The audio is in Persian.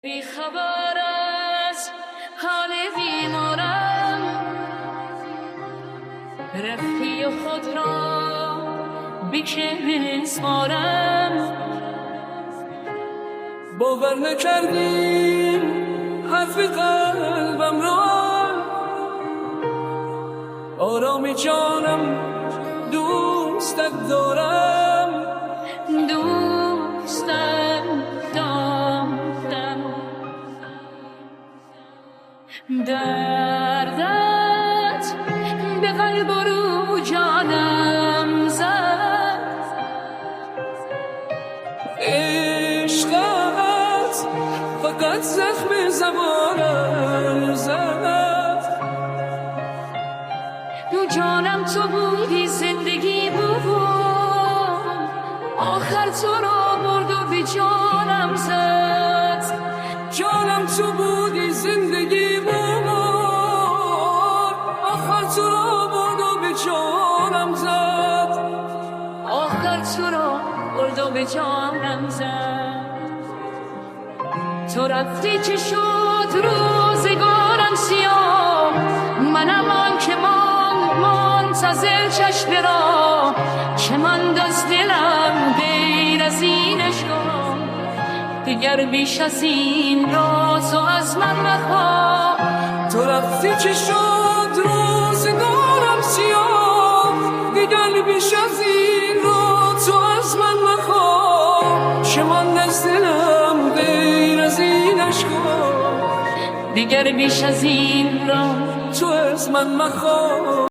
بی خبر از حال بیمارم، رفتی و خود را بیشه بسپارم. باور نکردیم حرف قلبم را، آرامی جانم دوستت دارم، دوستم دارم. دردت به قلب و رو جانم زد، عشقت فقط زخم زبانم زد. دو جانم تو بودی، زندگی بود، آخر تو را برد و به جانم زد. جانم تو بودی، زندگی بود، آخر تو را برد و به جانم زد. آخر تو را برد و به جانم زد. تو رفتی چه شد روزگارم سیاه، منم آن که منتظر چشم را، که ماند از دلم غیر از این اشکا. دیگر بیش از این را تو از من مخواه. تو رفتی چه شد روزگارم سیاه، دیگر بیش از این را تو از من مخواه. چه ماند از دلم غیر از این اشکا. دیگر بیش از این را تو از من مخواه.